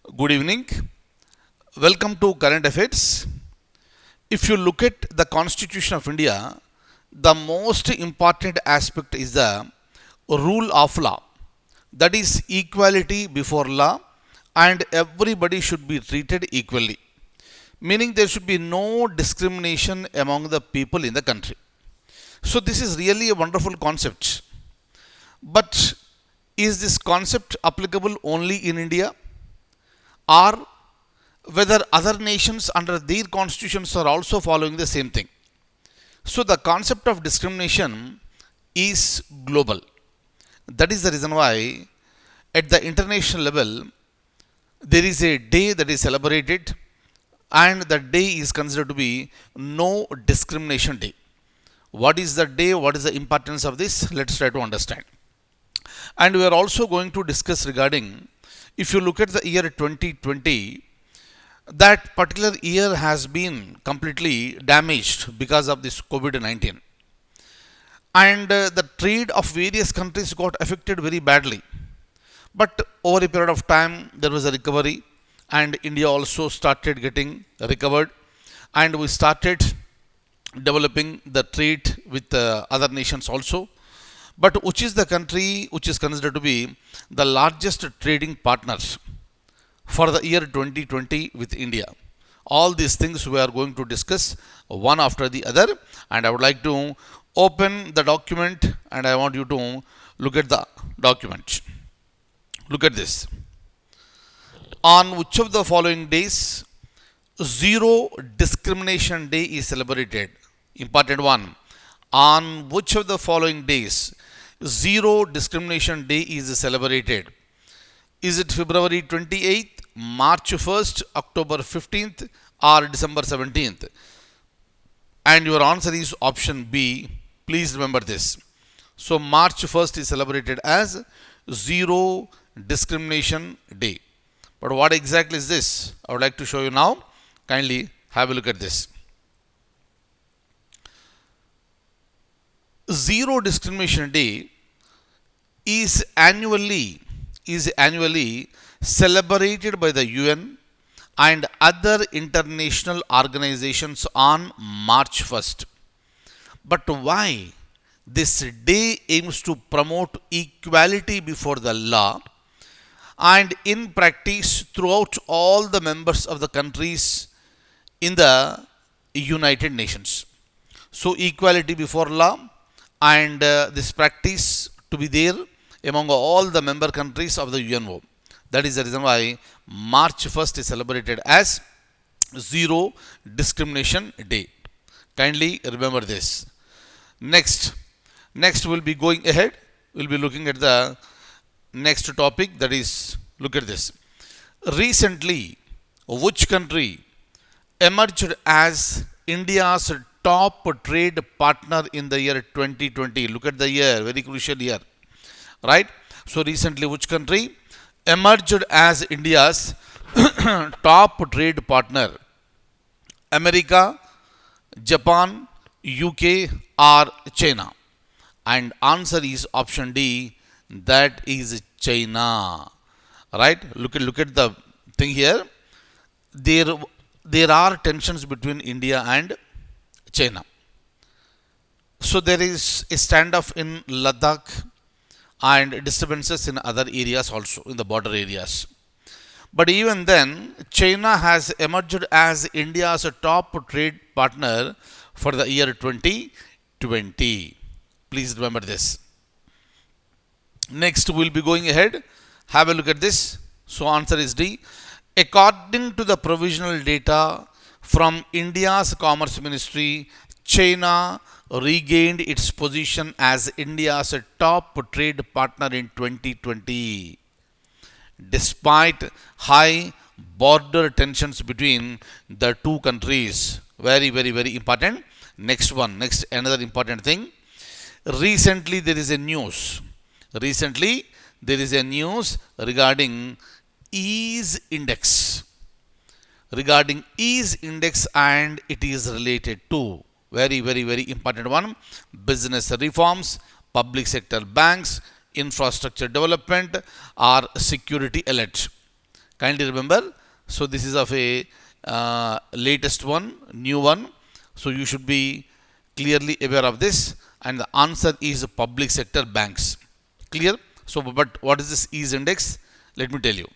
Good evening. Welcome to Current Affairs. If you look at the Constitution of India, the most important aspect is the rule of law. That is equality before law and everybody should be treated equally. Meaning there should be no discrimination among the people in the country. So this is really a wonderful concept. But is this concept applicable only in India? Or whether other nations under their constitutions are also following the same thing. So the concept of discrimination is global. That is the reason why at the international level there is a day that is celebrated and the day is considered to be no discrimination day. What is the day? What is the importance of this? Let's try to understand. And we are also going to discuss regarding, if you look at the year 2020, that particular year has been completely damaged because of this COVID 19. And the trade of various countries got affected very badly. But over a period of time, there was a recovery, and India also started getting recovered, and we started developing the trade with other nations also. But which is the country which is considered to be the largest trading partner for the year 2020 with India? All these things we are going to discuss one after the other, and I would like to open the document and I want you to look at the document. Look at this. On which of the following days Zero Discrimination Day is celebrated? Important one. On which of the following days Zero Discrimination Day is celebrated? Is it February 28th, March 1st, October 15th, or December 17th? And your answer is option B. Please remember this. So, March 1st is celebrated as Zero Discrimination Day. But what exactly is this? I would like to show you now. Kindly have a look at this. Zero Discrimination Day is annually celebrated by the UN and other international organizations on March 1st. But why this day aims to promote equality before the law and in practice throughout all the members of the countries in the United Nations. So equality before law and this practice to be there among all the member countries of the UNO. That is the reason why March 1st is celebrated as Zero Discrimination Day. Kindly remember this. Next we'll be going ahead. We'll be looking at the next topic, that is, look at this. Recently, which country emerged as India's top trade partner in the year 2020? Look at the year, very crucial year, right? So recently, which country emerged as India's top trade partner? America, Japan, UK, or China? And answer is option D, that is China. Right? Look at the thing here. There are tensions between India and China. So there is a standoff in Ladakh and disturbances in other areas also, in the border areas. But even then, China has emerged as India's top trade partner for the year 2020. Please remember this. Next, we'll be going ahead. Have a look at this. So, answer is D. According to the provisional data from India's Commerce Ministry, China regained its position as India's top trade partner in 2020, despite high border tensions between the two countries. Very, very, very important. Next one. Next, another important thing. Recently, there is a news regarding ease index. And it is related to very, very, very important one: business reforms, public sector banks, infrastructure development, or security alert. Kindly remember. So this is of a latest one, new one. So you should be clearly aware of this. And the answer is public sector banks. Clear? So, but what is this ease index? Let me tell you.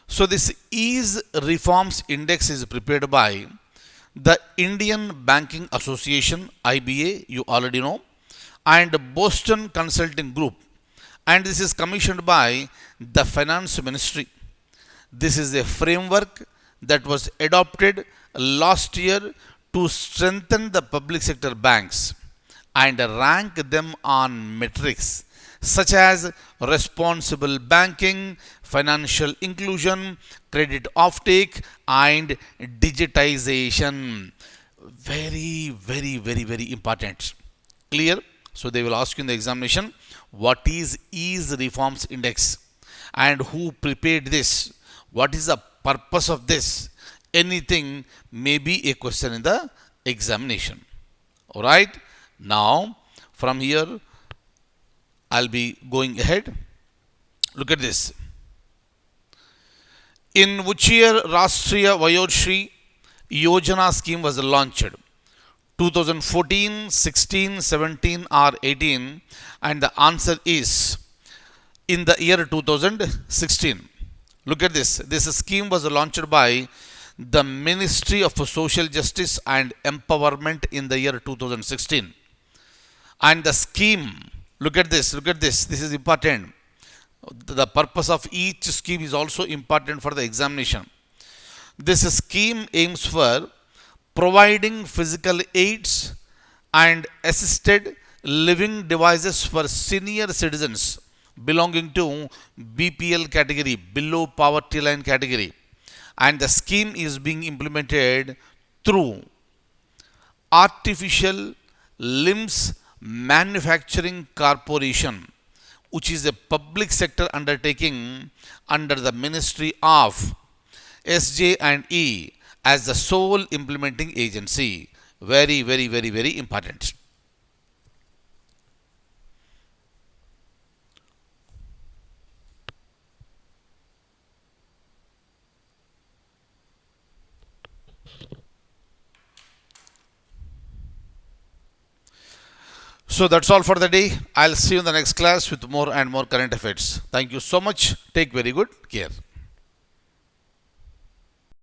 So this ease reforms index is prepared by the Indian Banking Association, IBA, you already know, and Boston Consulting Group, and this is commissioned by the Finance Ministry. This is a framework that was adopted last year to strengthen the public sector banks and rank them on metrics such as responsible banking, financial inclusion, credit offtake, and digitization. Very, very, very, very important. Clear? So they will ask you in the examination, what is ease reforms index and who prepared this? What is the purpose of this? Anything may be a question in the examination. Alright, now from here I'll be going ahead. Look at this. In which year Rashtriya Vayodshri Yojana scheme was launched? 2014, 16, 17 or 18? And the answer is in the year 2016. Look at this. This scheme was launched by the Ministry of Social Justice and Empowerment in the year 2016. And the scheme, look at this, this is important. The purpose of each scheme is also important for the examination. This scheme aims for providing physical aids and assisted living devices for senior citizens belonging to BPL category, below poverty line category. And the scheme is being implemented through Artificial Limbs Manufacturing Corporation, which is a public sector undertaking under the Ministry of SJ&E as the sole implementing agency. Very, very, very, very important. So that's all for the day. I'll see you in the next class with more and more current affairs. Thank you so much. Take very good care.